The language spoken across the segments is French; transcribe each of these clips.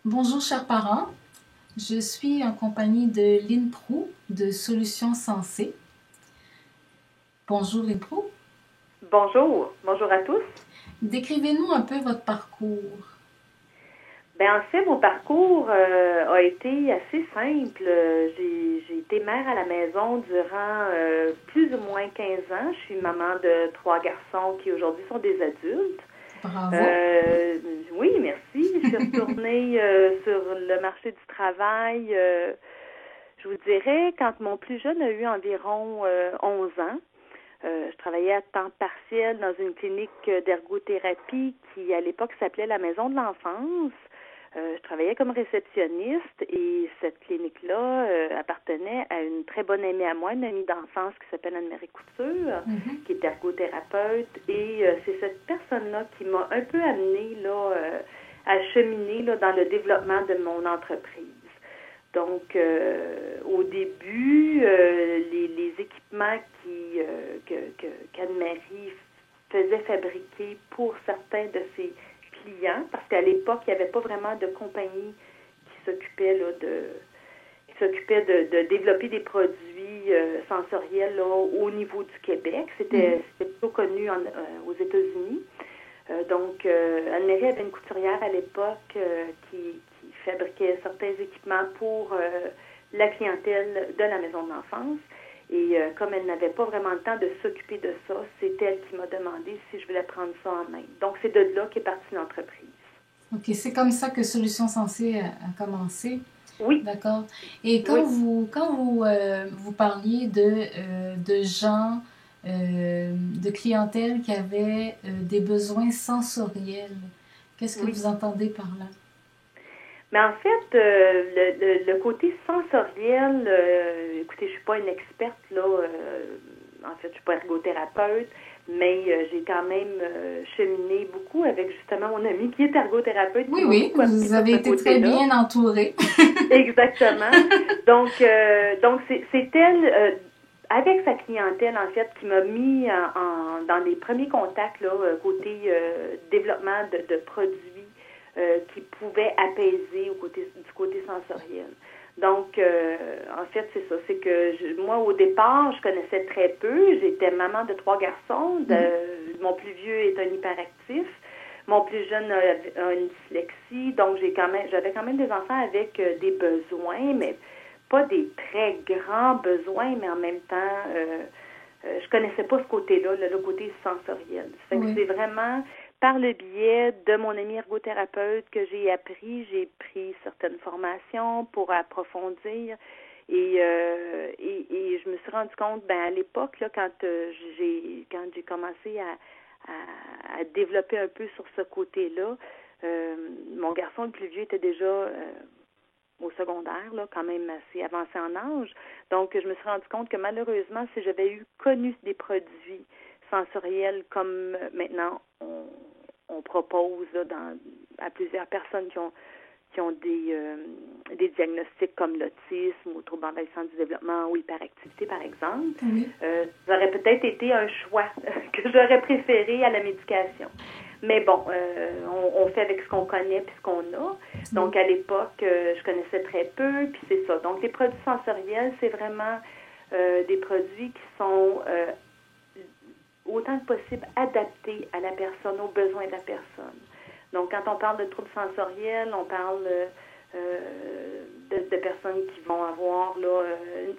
Bonjour chers parents, je suis en compagnie de Lynn Prou de Solutions Sensées. Bonjour Lynn Prou. Bonjour, bonjour à tous. Décrivez-nous un peu votre parcours. En fait, mon parcours a été assez simple. J'ai été mère à la maison durant plus ou moins 15 ans. Je suis maman de 3 garçons qui aujourd'hui sont des adultes. Bravo. Euh, oui, merci. Je suis retournée sur le marché du travail. Je vous dirais, quand mon plus jeune a eu environ 11 ans, je travaillais à temps partiel dans une clinique d'ergothérapie qui, à l'époque, s'appelait la Maison de l'enfance. Je travaillais comme réceptionniste et cette clinique-là appartenait à une très bonne amie à moi, une amie d'enfance qui s'appelle Anne-Marie Couture, Mhm. qui est ergothérapeute. Et c'est cette personne-là qui m'a un peu amenée là, à cheminer là, dans le développement de mon entreprise. Donc, au début, les équipements qu'Anne-Marie faisait fabriquer pour certains de ses clients, parce qu'à l'époque, il n'y avait pas vraiment de compagnie qui s'occupait là, de développer des produits sensoriels là, au niveau du Québec. Mhm. C'était plutôt connu aux États-Unis. Anne-Marie avait une couturière à l'époque qui fabriquait certains équipements pour la clientèle de la maison de l'enfance. Et comme elle n'avait pas vraiment le temps de s'occuper de ça, c'est elle qui m'a demandé si je voulais prendre ça en main. Donc, c'est de là qu'est partie l'entreprise. Ok, c'est comme ça que Solutions Sensées a commencé. Oui, D'accord. Et oui, vous parliez de gens, de clientèle qui avaient des besoins sensoriels, qu'est-ce que oui. vous entendez par là? Mais en fait, le côté sensoriel, écoutez, je suis pas une experte là. En fait, je suis pas ergothérapeute, mais j'ai quand même cheminé beaucoup avec justement mon ami qui est ergothérapeute, qui Oui, m'a oui, beaucoup appris vous sur avez ce été très côté-là. bien entourée. Exactement. Donc c'est elle, avec sa clientèle, en fait, qui m'a mis dans les premiers contacts, là, côté développement de produits qui pouvaient apaiser du côté sensoriel. Donc, en fait, c'est ça. C'est que moi, au départ, je connaissais très peu. J'étais maman de 3 garçons. Mhm. Mon plus vieux est un hyperactif. Mon plus jeune a une dyslexie, donc j'avais quand même des enfants avec des besoins, mais pas des très grands besoins, mais en même temps, je connaissais pas ce côté-là, le côté sensoriel. Ça fait que Oui. c'est vraiment par le biais de mon ami ergothérapeute que j'ai pris certaines formations pour approfondir. Et je me suis rendu compte, à l'époque, là, quand j'ai commencé à développer un peu sur ce côté-là. Mon garçon le plus vieux était déjà au secondaire, là, quand même assez avancé en âge. Donc, je me suis rendu compte que malheureusement, si j'avais connu des produits sensoriels comme maintenant on propose là, à plusieurs personnes qui ont des diagnostics comme l'autisme ou trouble envahissant du développement ou hyperactivité, par exemple, Oui. ça aurait peut-être été un choix que j'aurais préféré à la médication. Mais bon, on fait avec ce qu'on connaît puis ce qu'on a. Oui. Donc, à l'époque, je connaissais très peu, puis c'est ça. Donc, les produits sensoriels, c'est vraiment des produits qui sont autant que possible adaptés à la personne, aux besoins de la personne. Donc, quand on parle de troubles sensoriels, on parle de personnes qui vont avoir là,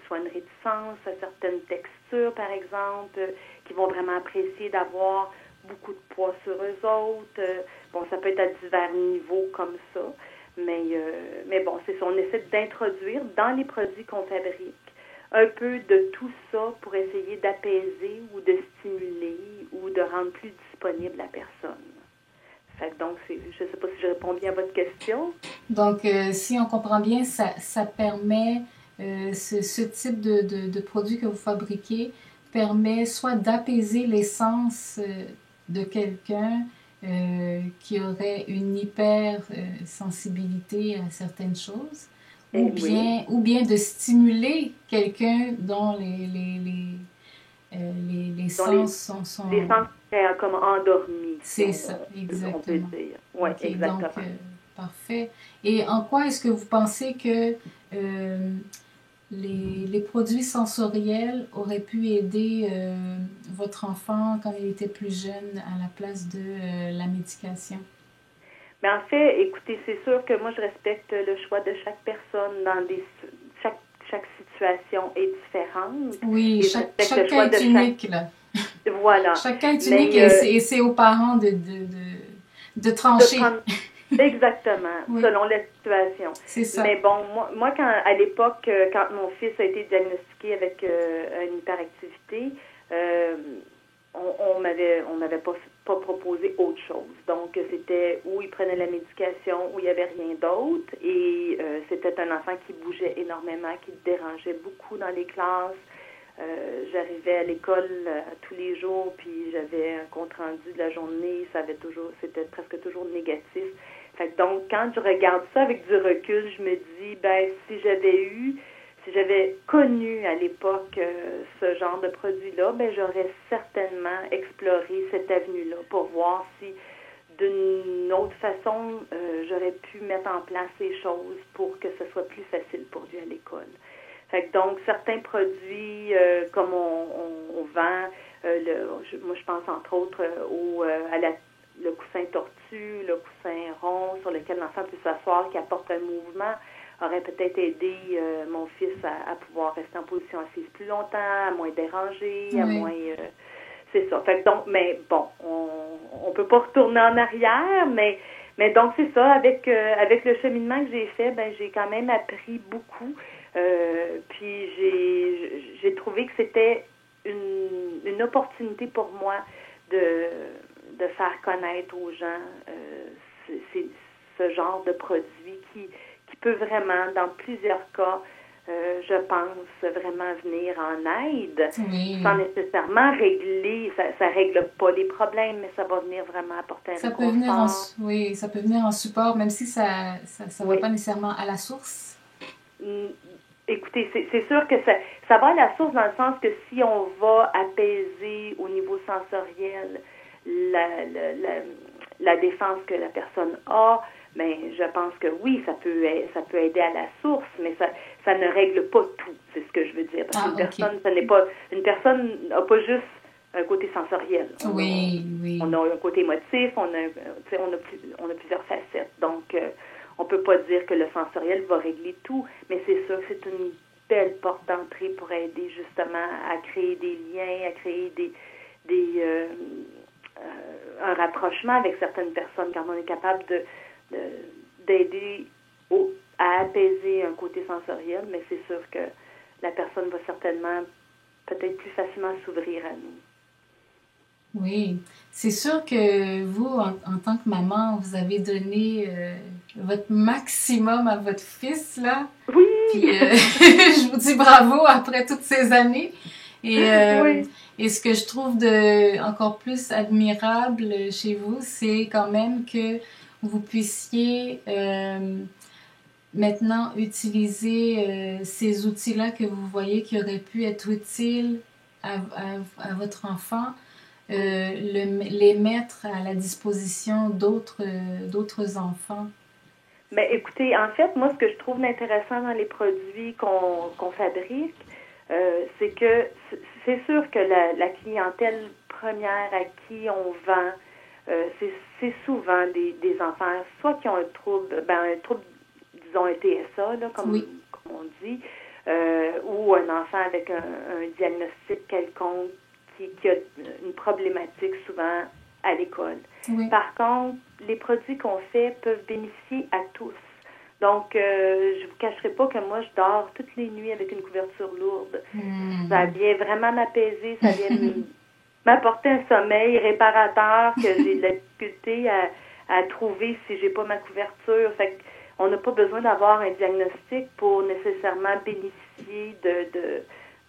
soit une réticence à certaines textures, par exemple, qui vont vraiment apprécier d'avoir beaucoup de poids sur eux autres. Bon, ça peut être à divers niveaux comme ça. Mais bon, c'est ça. On essaie d'introduire dans les produits qu'on fabrique un peu de tout ça pour essayer d'apaiser ou de stimuler ou de rendre plus disponible la personne. Fait que donc, je ne sais pas si je réponds bien à votre question. Donc, si on comprend bien, ça permet, ce type de produit que vous fabriquez permet soit d'apaiser les sens de quelqu'un qui aurait une hyper sensibilité à certaines choses, Oui, ou bien de stimuler quelqu'un dont les dont sens les sens seraient comme endormis, si c'est ça, on peut exactement. dire. Oui, OK, donc, exactement. Parfait. Et en quoi est-ce que vous pensez que les produits sensoriels auraient pu aider votre enfant quand il était plus jeune à la place de la médication? Mais en fait, écoutez, c'est sûr que moi, je respecte le choix de chaque personne chaque situation est différente. Oui, Et je respecte le chaque choix cas de est unique, là. Voilà. Chaque cas est unique Mais et c'est aux parents de de trancher. prendre exactement, Oui, selon la situation. c'est ça. Mais bon, moi quand à l'époque, quand mon fils a été diagnostiqué avec une hyperactivité, euh, on m'avait pas proposé autre chose. Donc c'était où il prenait la médication, où il n'y avait rien d'autre. Et c'était un enfant qui bougeait énormément, qui dérangeait beaucoup dans les classes. J'arrivais à l'école tous les jours, puis j'avais un compte rendu de la journée, c'était presque toujours négatif. Fait que donc, quand je regarde ça avec du recul, je me dis, ben, si j'avais connu à l'époque ce genre de produit-là, ben, j'aurais certainement exploré cette avenue-là pour voir si d'une autre façon, j'aurais pu mettre en place les choses pour que ce soit plus facile pour lui à l'école. Fait que donc, certains produits, comme on vend, moi je pense entre autres le coussin tortue, le coussin rond sur lequel l'enfant peut s'asseoir, qui apporte un mouvement, aurait peut-être aidé mon fils à pouvoir rester en position assise plus longtemps, à moins déranger, à Oui. moins... c'est ça. Fait que donc, mais bon, on peut pas retourner en arrière, mais donc c'est ça, avec le cheminement que j'ai fait, ben j'ai quand même appris beaucoup. Puis j'ai trouvé que c'était une opportunité pour moi de faire connaître aux gens ce genre de produit qui peut vraiment, dans plusieurs cas, je pense, vraiment venir en aide, Oui. sans nécessairement régler, ça règle pas les problèmes, mais ça va venir vraiment apporter un Ça peut venir en, réconfort. oui, ça peut venir en support, même si ça va Oui. pas nécessairement à la source. Écoutez, c'est sûr que ça va à la source dans le sens que si on va apaiser au niveau sensoriel la défense que la personne a, mais je pense que oui, ça peut aider à la source, mais ça ne règle pas tout, c'est ce que je veux dire. Parce qu'une personne, une personne n'a pas juste un côté sensoriel. Oui. On a un côté émotif, on a plusieurs facettes. Donc, on peut pas dire que le sensoriel va régler tout, mais c'est sûr que c'est une belle porte d'entrée pour aider justement à créer des liens, à créer un rapprochement avec certaines personnes quand on est capable d'aider à apaiser un côté sensoriel, mais c'est sûr que la personne va certainement peut-être plus facilement s'ouvrir à nous. Oui, c'est sûr que vous, en tant que maman, vous avez donné votre maximum à votre fils, là. Oui! Puis je vous dis bravo après toutes ces années. Et, oui. et ce que je trouve encore plus admirable chez vous, c'est quand même que vous puissiez maintenant utiliser ces outils-là que vous voyez qui auraient pu être utiles à votre enfant. Les mettre à la disposition d'autres enfants. Mais écoutez, en fait, moi, ce que je trouve intéressant dans les produits qu'on fabrique, c'est que c'est sûr que la clientèle première à qui on vend, c'est souvent des enfants, soit qui ont un trouble, disons un TSA, là, comme on dit, ou un enfant avec un diagnostic quelconque qui a une problématique souvent à l'école. Oui. Par contre, les produits qu'on fait peuvent bénéficier à tous. Donc, je vous cacherai pas que moi, je dors toutes les nuits avec une couverture lourde. Ça vient vraiment m'apaiser, ça vient m'apporter un sommeil réparateur que j'ai de la difficulté à trouver si j'ai pas ma couverture. Fait qu'on n'a pas besoin d'avoir un diagnostic pour nécessairement bénéficier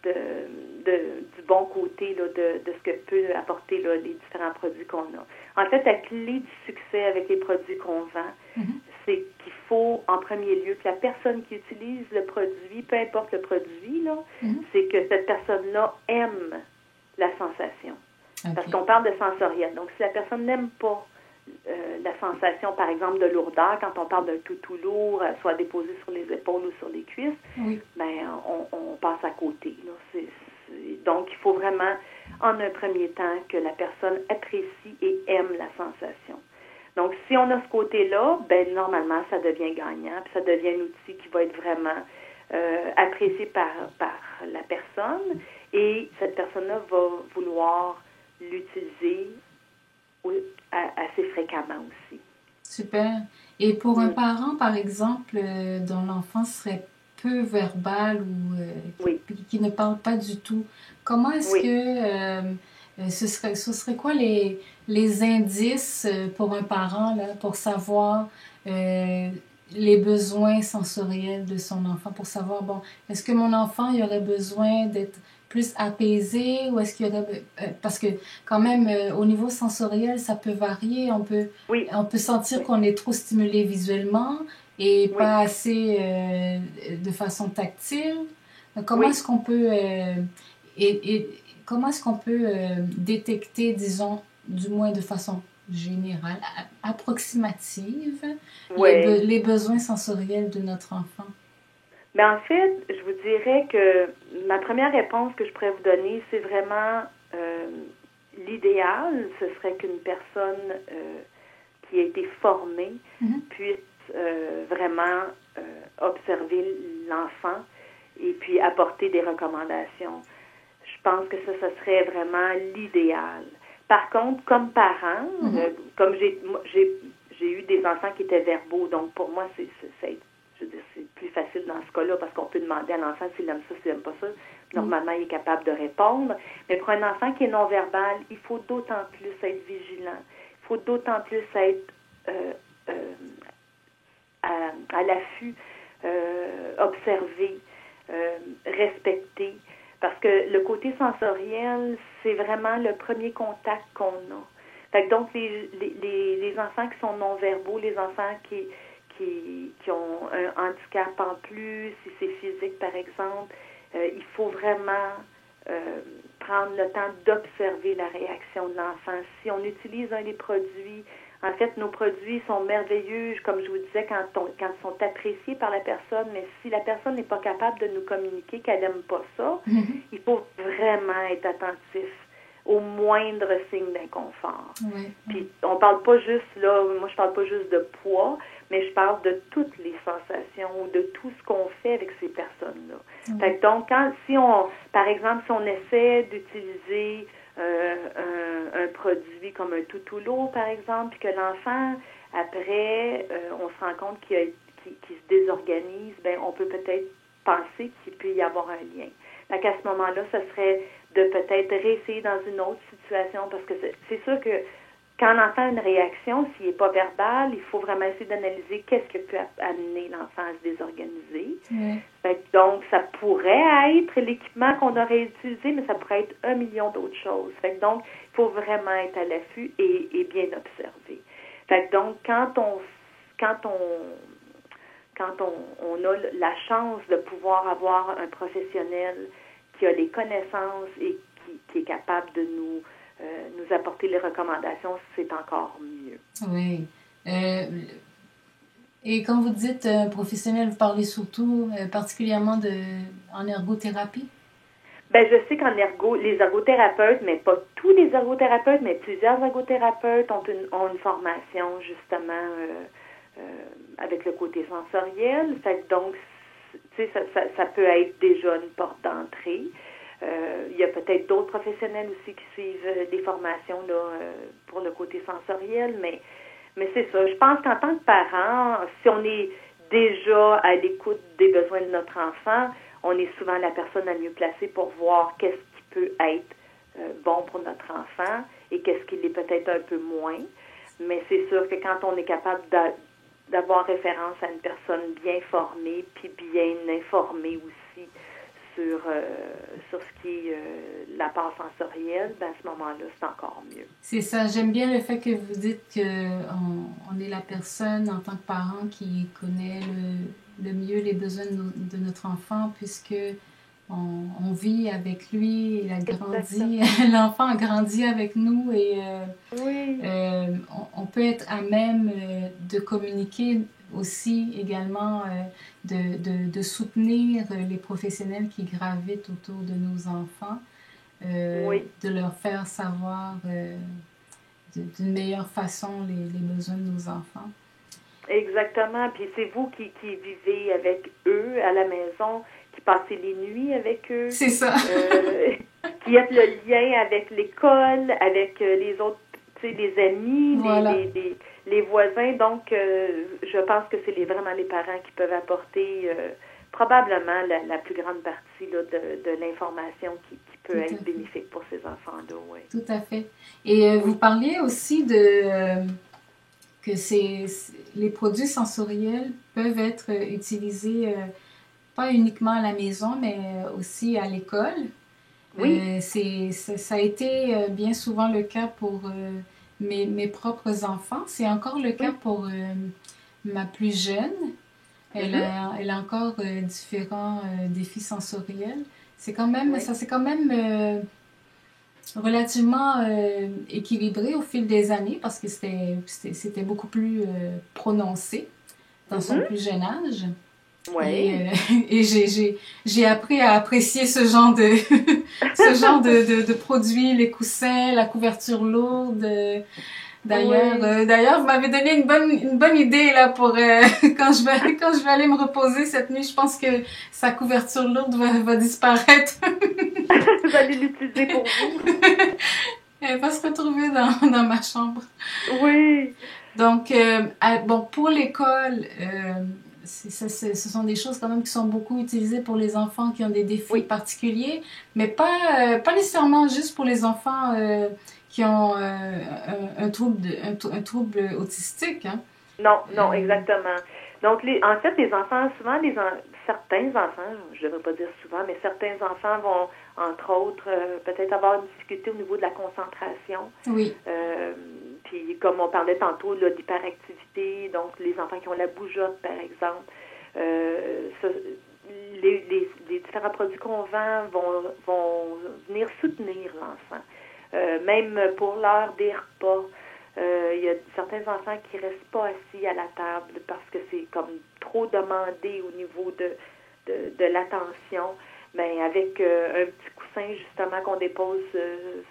du bon côté là, de ce que peut apporter là, les différents produits qu'on a. En fait, la clé du succès avec les produits qu'on vend, c'est qu'il faut, en premier lieu, que la personne qui utilise le produit, peu importe le produit, là, c'est que cette personne-là aime la sensation. Okay. Parce qu'on parle de sensoriel. Donc, si la personne n'aime pas la sensation, par exemple, de lourdeur, quand on parle d'un toutou lourd, soit déposé sur les épaules ou sur les cuisses, Oui. ben on passe à côté. Là. Donc, il faut vraiment, en un premier temps, que la personne apprécie et aime la sensation. Donc, si on a ce côté-là, ben normalement, ça devient gagnant, puis ça devient un outil qui va être vraiment apprécié par la personne, et cette personne-là va vouloir l'utiliser assez fréquemment aussi. Super. Et pour un parent, par exemple, dont l'enfant serait peu verbal ou qui ne parle pas du tout, comment est-ce que ce serait quoi les indices pour un parent là, pour savoir les besoins sensoriels de son enfant, pour savoir, bon, est-ce que mon enfant, il aurait besoin d'être plus apaisé ou est-ce qu'il y aurait... parce que quand même, au niveau sensoriel, ça peut varier. On peut sentir qu'on est trop stimulé visuellement et pas assez de façon tactile. Comment est-ce qu'on peut... comment est-ce qu'on peut détecter, disons, du moins de façon générale, approximative, les besoins sensoriels de notre enfant? Mais en fait, je vous dirais que ma première réponse que je pourrais vous donner, c'est vraiment l'idéal, ce serait qu'une personne qui a été formée puisse vraiment observer l'enfant et puis apporter des recommandations. Je pense que ça serait vraiment l'idéal. Par contre, comme parent, comme j'ai eu des enfants qui étaient verbaux, donc pour moi, c'est plus facile dans ce cas-là parce qu'on peut demander à l'enfant s'il aime ça, s'il n'aime pas ça. Normalement, il est capable de répondre. Mais pour un enfant qui est non-verbal, il faut d'autant plus être vigilant. Il faut d'autant plus être à l'affût, observer, respecter. Parce que le côté sensoriel, c'est vraiment le premier contact qu'on a. Fait que donc, les enfants qui sont non-verbaux, les enfants qui ont un handicap en plus, si c'est physique par exemple, il faut vraiment prendre le temps d'observer la réaction de l'enfant. Si on utilise un des produits, en fait, nos produits sont merveilleux, comme je vous disais, quand ils sont appréciés par la personne, mais si la personne n'est pas capable de nous communiquer qu'elle n'aime pas ça, il faut vraiment être attentif au moindre signe d'inconfort. Puis on parle pas juste, là, moi je parle pas juste de poids, mais je parle de toutes les sensations, de tout ce qu'on fait avec ces personnes-là. Fait que donc, par exemple, si on essaie d'utiliser un produit comme un toutou lourd, par exemple, puis que l'enfant, après, on se rend compte qu'il se désorganise, ben on peut peut-être penser qu'il peut y avoir un lien. Fait qu'à ce moment-là, ce serait de peut-être réessayer dans une autre situation, parce que c'est sûr que quand l'enfant a une réaction, s'il n'est pas verbal, il faut vraiment essayer d'analyser qu'est-ce qui peut amener l'enfant à se désorganiser. Fait que donc, ça pourrait être l'équipement qu'on aurait utilisé, mais ça pourrait être 1 million d'autres choses. Fait que donc, il faut vraiment être à l'affût et bien observer. Fait que donc, quand on a la chance de pouvoir avoir un professionnel qui a les connaissances et qui est capable de nous apporter les recommandations, c'est encore mieux. Oui. Et quand vous dites professionnel, vous parlez surtout particulièrement en ergothérapie? Ben, je sais qu'en les ergothérapeutes, mais pas tous les ergothérapeutes, mais plusieurs ergothérapeutes ont une formation justement avec le côté sensoriel. Fait que donc, tu sais, ça peut être déjà une porte d'entrée. Il y a peut-être d'autres professionnels aussi qui suivent des formations là, pour le côté sensoriel, mais c'est ça. Je pense qu'en tant que parent, si on est déjà à l'écoute des besoins de notre enfant, on est souvent la personne la mieux placée pour voir qu'est-ce qui peut être bon pour notre enfant et qu'est-ce qui l'est peut-être un peu moins. Mais c'est sûr que quand on est capable d'avoir référence à une personne bien formée puis bien informée aussi sur ce qui est la part sensorielle, ben à ce moment-là, c'est encore mieux. C'est ça. J'aime bien le fait que vous dites qu'on est la personne en tant que parent qui connaît le mieux les besoins de notre enfant, puisque on vit avec lui, il a grandi, Exactement. l'enfant a grandi avec nous et Oui, on peut être à même de communiquer aussi également, de soutenir les professionnels qui gravitent autour de nos enfants, oui, de leur faire savoir d'une meilleure façon les besoins de nos enfants. exactement. Puis c'est vous qui vivez avec eux à la maison, qui passez les nuits avec eux, C'est ça. euh, qui êtes le lien avec l'école, avec les autres, tu sais, les amis, Voilà, les voisins. Donc, je pense que c'est vraiment les parents qui peuvent apporter probablement la plus grande partie là, de l'information qui peut tout à être fait. bénéfique pour ces enfants-là. Oui. Tout à fait. Et vous Oui. parliez aussi de que les produits sensoriels peuvent être utilisés pas uniquement à la maison, mais aussi à l'école. Oui. Ça a été bien souvent le cas pour mes propres enfants. C'est encore le cas Oui. pour ma plus jeune. Mhm. Elle a encore différents défis sensoriels. Oui. Ça c'est quand même relativement équilibré au fil des années parce que c'était beaucoup plus prononcé dans son Mhm. plus jeune âge. Et, Oui. et j'ai appris à apprécier ce genre de, ce genre de produits, les coussins, la couverture lourde. Oui. D'ailleurs, vous m'avez donné une bonne idée là pour quand je vais aller me reposer cette nuit. Je pense que sa couverture lourde va disparaître. Vous allez l'utiliser pour vous. Elle va se retrouver dans ma chambre. Oui. Donc, bon, pour l'école, ce sont des choses quand même qui sont beaucoup utilisées pour les enfants qui ont des défis Oui. particuliers, mais pas nécessairement juste pour les enfants qui ont un trouble autistique. Hein. Non, non, Euh, exactement. Donc, en fait, les enfants, souvent, certains enfants, je ne devrais pas dire souvent, mais certains enfants vont, entre autres, peut-être avoir une difficulté au niveau de la concentration. oui. Euh, Puis, comme on parlait tantôt, là, d'hyperactivité, donc les enfants qui ont la bougeotte, par exemple. Ça, les différents produits qu'on vend vont venir soutenir l'enfant. Même pour l'heure des repas. Il y a certains enfants qui restent pas assis à la table parce que c'est comme trop demandé au niveau de l'attention. Mais avec un petit coussin justement qu'on dépose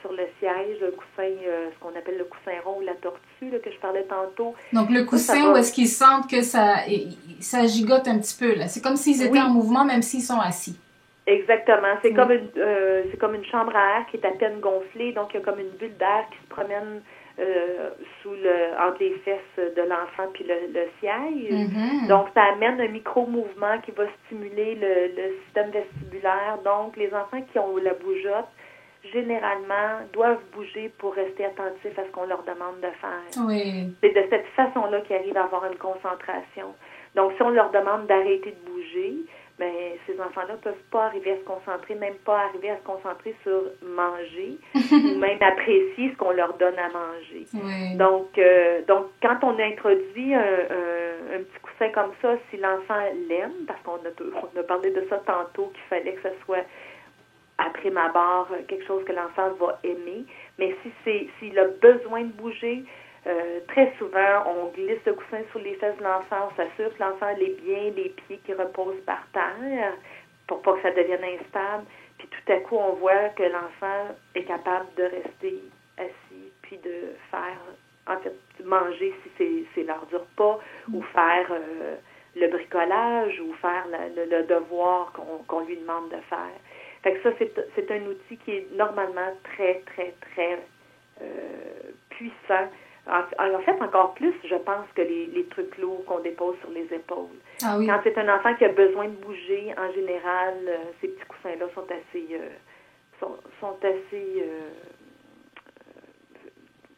sur le siège, un coussin, ce qu'on appelle le coussin rond ou la tortue là, que je parlais tantôt, Donc, le ça coussin, où va. est-ce qu'ils sentent que ça gigote un petit peu, là? C'est comme s'ils étaient en Oui, mouvement, même s'ils sont assis. exactement. Oui. C'est comme une chambre à air qui est à peine gonflée, donc il y a comme une bulle d'air qui se promène entre les fesses de l'enfant puis le siège. Mhm. Donc ça amène un micro-mouvement qui va stimuler le système vestibulaire. Donc les enfants qui ont la bougeotte, généralement, doivent bouger pour rester attentifs à ce qu'on leur demande de faire. Oui. C'est de cette façon-là qu'ils arrivent à avoir une concentration. Donc, si on leur demande d'arrêter de bouger, ben, ces enfants-là ne peuvent pas arriver à se concentrer, même pas arriver à se concentrer sur manger ou même apprécier ce qu'on leur donne à manger. Oui. Donc quand on introduit un petit coussin comme ça, si l'enfant l'aime, parce on a parlé de ça tantôt, qu'il fallait que ce soit après ma barre, quelque chose que l'enfant va aimer. Mais s'il a besoin de bouger, très souvent, on glisse le coussin sur les fesses de l'enfant, on s'assure que l'enfant est bien, les pieds qui reposent par terre, pour pas que ça devienne instable. Puis tout à coup, on voit que l'enfant est capable de rester assis, puis de faire, en fait, manger si c'est l'heure du repas, ou faire le bricolage, ou faire le devoir qu'on lui demande de faire. Fait que ça, c'est un outil qui est normalement très, très, très puissant. En fait, encore plus, je pense, que les trucs lourds qu'on dépose sur les épaules. Ah oui. Quand c'est un enfant qui a besoin de bouger, en général, ces petits coussins-là sont assez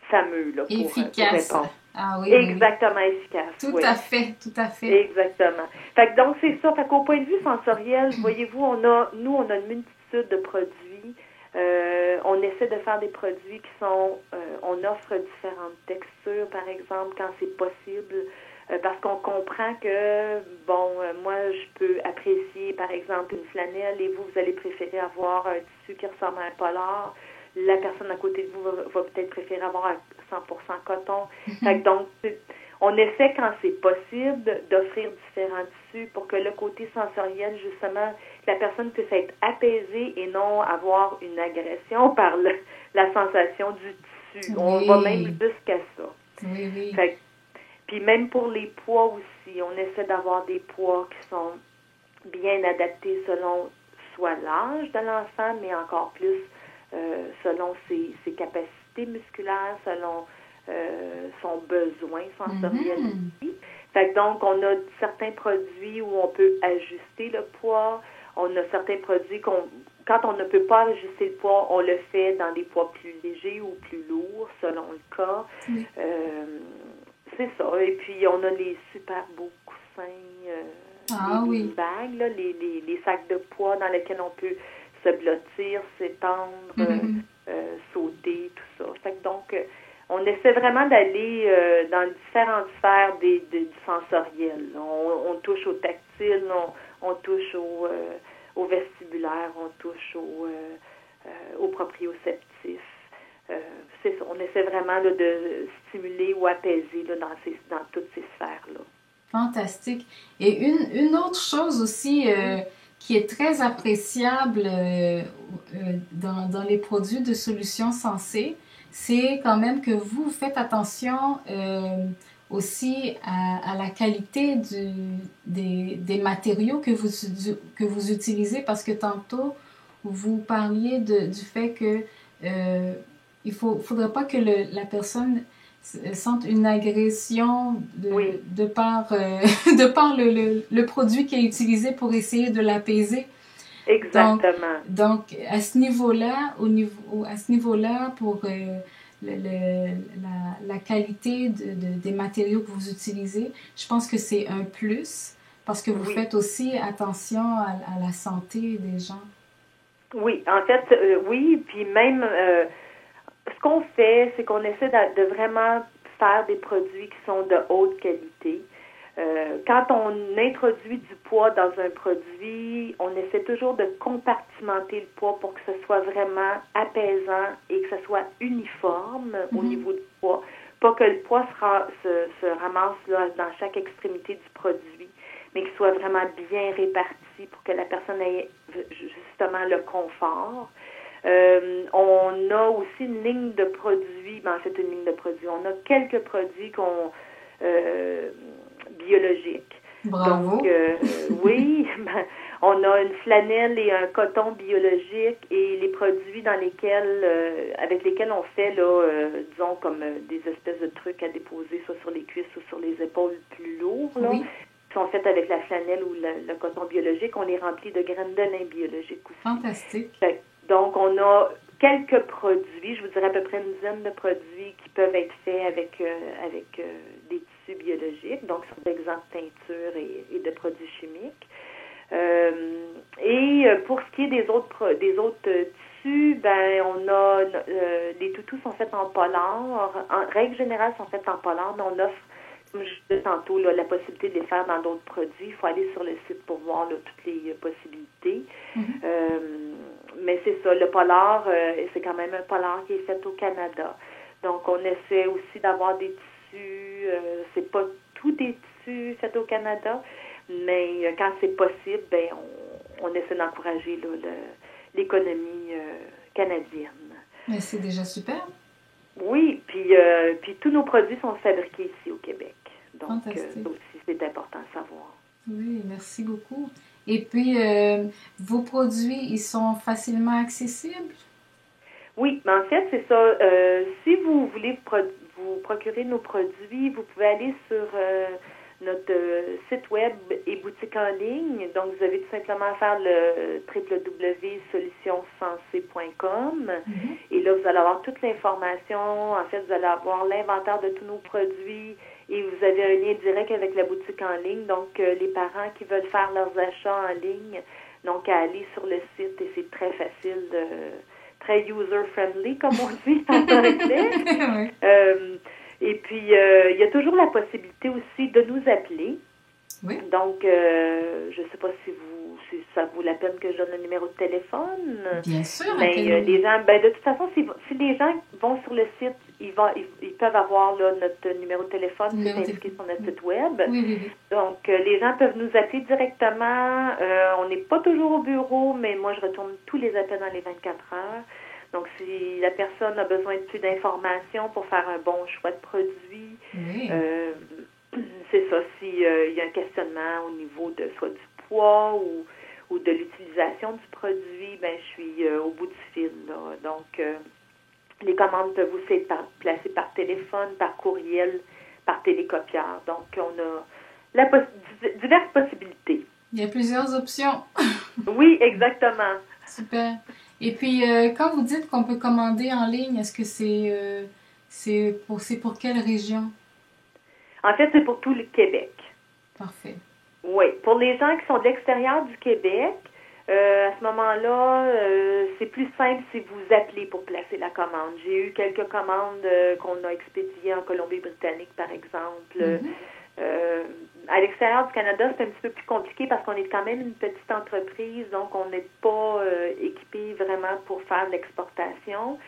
fameux là, pour Efficace. répondre. Ah oui, oui, oui. Exactement efficace, Tout oui. à fait, tout à fait. Exactement. Fait que donc c'est ça. Fait qu'au point de vue sensoriel, voyez-vous, on a une multitude de produits. On essaie de faire des produits qui sont, on offre différentes textures, par exemple, quand c'est possible. parce qu'on comprend que, moi, je peux apprécier, par exemple, une flanelle et vous allez préférer avoir un tissu qui ressemble à un polar. La personne à côté de vous va peut-être préférer avoir un 100% coton. Fait que donc, on essaie, quand c'est possible, d'offrir différents tissus pour que le côté sensoriel, justement, la personne puisse être apaisée et non avoir une agression par la sensation du tissu. On va même jusqu'à ça. Oui, oui. Fait, puis même pour les poids aussi, on essaie d'avoir des poids qui sont bien adaptés selon soit l'âge de l'enfant, mais encore plus selon ses capacités musculaires, selon son besoin sensoriel aussi. Fait que donc, on a certains produits où on peut ajuster le poids. On a certains produits quand on ne peut pas ajuster le poids, on le fait dans des poids plus légers ou plus lourds, selon le cas. Oui. C'est ça. Et puis, on a les super beaux coussins, les bags, là, les sacs de poids dans lesquels on peut se blottir, s'étendre, sauter, tout ça. Fait que donc, on essaie vraiment d'aller dans différentes sphères du sensoriel. On touche au tactile, on touche au vestibulaire, on touche au proprioceptif. C'est ça. On essaie vraiment là, de stimuler ou apaiser là, dans toutes ces sphères-là. Fantastique. Et une autre chose aussi qui est très appréciable dans les produits de solutions sensées, c'est quand même que vous faites attention aussi à la qualité des matériaux que vous utilisez, parce que tantôt, vous parliez du fait que il faudrait pas que la personne sente une agression de par, de par le produit qui est utilisé pour essayer de l'apaiser. Exactement. Donc à ce niveau-là, à ce niveau-là, pour la qualité des matériaux que vous utilisez, je pense que c'est un plus, parce que vous faites aussi attention à la santé des gens. Oui, en fait, oui, puis même ce qu'on fait, c'est qu'on essaie de vraiment faire des produits qui sont de haute qualité. Quand on introduit du poids dans un produit, on essaie toujours de compartimenter le poids pour que ce soit vraiment apaisant et que ce soit uniforme au niveau du poids. Pas que le poids se ramasse là, dans chaque extrémité du produit, mais qu'il soit vraiment bien réparti pour que la personne ait justement le confort. On a aussi une ligne de produits, en fait une ligne de produits. On a quelques produits biologiques. Bravo. Donc, oui, on a une flanelle et un coton biologique et les produits avec lesquels on fait, là, disons, comme des espèces de trucs à déposer, soit sur les cuisses ou sur les épaules plus lourds, là, qui sont faits avec la flanelle ou le coton biologique. On les remplit de graines de lin biologique aussi. Fantastique. Donc, on a quelques produits, je vous dirais à peu près une dizaine de produits qui peuvent être faits avec des tissus biologiques, donc sur d'exemples teintures et de produits chimiques. Et pour ce qui est des autres tissus, on a les toutous sont faits en polar. En règle générale, sont faits en polar, mais on offre, comme je disais tantôt, là, la possibilité de les faire dans d'autres produits. Il faut aller sur le site pour voir là, toutes les possibilités. Mais c'est ça, le polar, c'est quand même un polar qui est fait au Canada. Donc, on essaie aussi d'avoir des tissus, c'est pas tous des tissus faits au Canada, mais quand c'est possible, on essaie d'encourager là, l'économie canadienne. Mais c'est déjà super. Oui, puis tous nos produits sont fabriqués ici au Québec. Donc, ça aussi, c'est important de savoir. Oui, merci beaucoup. Et puis, vos produits, ils sont facilement accessibles? Oui, mais en fait, c'est ça. Si vous voulez vous procurer nos produits, vous pouvez aller sur notre site web et boutique en ligne. Donc, vous avez tout simplement à faire le www.solutionsensées.com. Et là, vous allez avoir toute l'information. En fait, vous allez avoir l'inventaire de tous nos produits et vous avez un lien direct avec la boutique en ligne. Donc, les parents qui veulent faire leurs achats en ligne, donc à aller sur le site, et c'est très facile, très user-friendly, comme on dit en anglais. Et puis, il y a toujours la possibilité aussi de nous appeler. Oui. Donc, je ne sais pas si ça vaut la peine que je donne le numéro de téléphone. Bien sûr. Mais les gens, de toute façon, si les gens vont sur le site, ils peuvent avoir là, notre numéro de téléphone qui est inscrit sur notre site web. Oui. Donc, les gens peuvent nous appeler directement. On n'est pas toujours au bureau, mais moi, je retourne tous les appels dans les 24 heures. Donc, si la personne a besoin de plus d'informations pour faire un bon choix de produit, oui. C'est ça. S'il y a un questionnement au niveau de soit du poids ou de l'utilisation du produit, ben je suis au bout du fil. Là. Donc, les commandes peuvent aussi être placées par téléphone, par courriel, par télécopieur. Donc, on a diverses possibilités. Il y a plusieurs options. Oui, exactement. Super. Et puis, quand vous dites qu'on peut commander en ligne, est-ce que c'est pour quelle région? En fait, c'est pour tout le Québec. Parfait. Oui. Pour les gens qui sont de l'extérieur du Québec, à ce moment-là, c'est plus simple si vous appelez pour placer la commande. J'ai eu quelques commandes qu'on a expédiées en Colombie-Britannique, par exemple. À l'extérieur du Canada, c'est un petit peu plus compliqué parce qu'on est quand même une petite entreprise, donc on n'est pas équipé vraiment pour faire de l'exportation.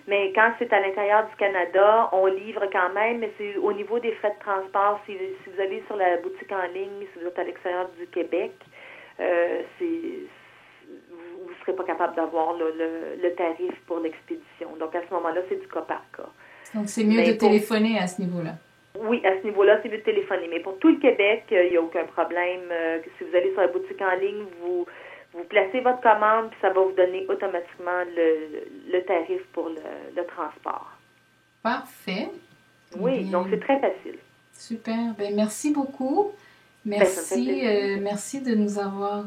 Mais quand c'est à l'intérieur du Canada, on livre quand même, mais c'est au niveau des frais de transport. Si vous allez sur la boutique en ligne, si vous êtes à l'extérieur du Québec, vous ne serez pas capable d'avoir le tarif pour l'expédition. Donc, à ce moment-là, c'est du cas par cas. Donc, c'est mieux de téléphoner à ce niveau-là. Oui, à ce niveau-là, c'est mieux de téléphoner. Mais pour tout le Québec, il n'y a aucun problème. Si vous allez sur la boutique en ligne, vous placez votre commande, puis ça va vous donner automatiquement le tarif pour le transport. Parfait. Oui, donc c'est très facile. Super. Ben, merci beaucoup. Merci, merci de nous avoir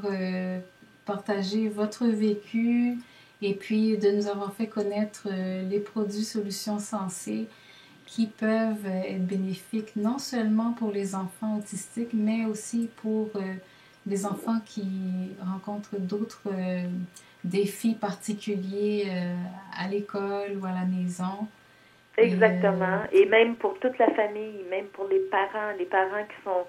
partagé votre vécu et puis de nous avoir fait connaître les produits Solutions Sensées qui peuvent être bénéfiques non seulement pour les enfants autistiques, mais aussi pour les enfants qui rencontrent d'autres défis particuliers à l'école ou à la maison. Exactement. Et même pour toute la famille, même pour les parents qui sont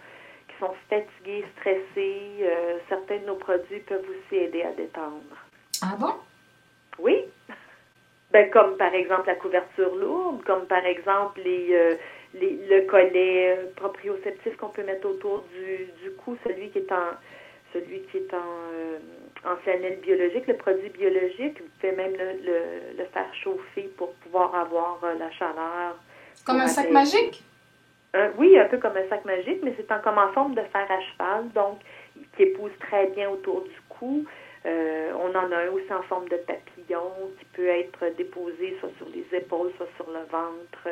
fatigués, stressés, certains de nos produits peuvent aussi aider à détendre. Ah bon? Oui. Ben, comme par exemple la couverture lourde, comme par exemple le collet proprioceptif qu'on peut mettre autour du cou, celui qui est en flanelle biologique, le produit biologique. Vous pouvez même le faire chauffer pour pouvoir avoir la chaleur. Comme un sac magique? Oui, un peu comme un sac magique, mais c'est comme en forme de fer à cheval, donc qui épouse très bien autour du cou. On en a un aussi en forme de papillon qui peut être déposé soit sur les épaules, soit sur le ventre.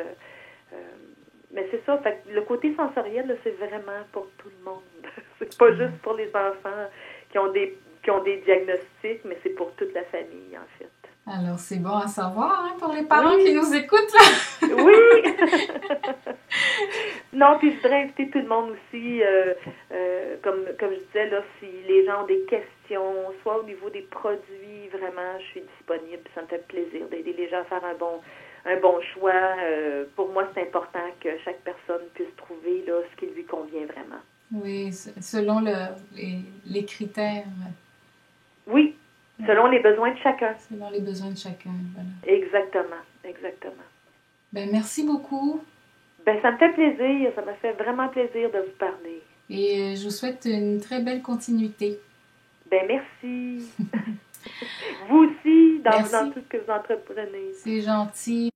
Mais c'est ça, fait que le côté sensoriel, là, c'est vraiment pour tout le monde. C'est pas juste pour les enfants qui ont des diagnostics, mais c'est pour toute la famille, en fait. Alors, c'est bon à savoir, hein, pour les parents qui nous écoutent, là. Oui! Non, puis je voudrais inviter tout le monde aussi, comme je disais, là, si les gens ont des questions, soit au niveau des produits, vraiment, je suis disponible. Ça me fait plaisir d'aider les gens à faire un bon choix. Pour moi, c'est important que chaque personne puisse trouver là, ce qui lui convient vraiment. Oui, selon les critères. Oui, selon les besoins de chacun. Selon les besoins de chacun, voilà. Exactement. Ben, merci beaucoup. Ben, ça me fait plaisir. Ça m'a fait vraiment plaisir de vous parler. Et je vous souhaite une très belle continuité. Ben, merci. Vous aussi, dans Merci. tout ce que vous entreprenez. C'est gentil.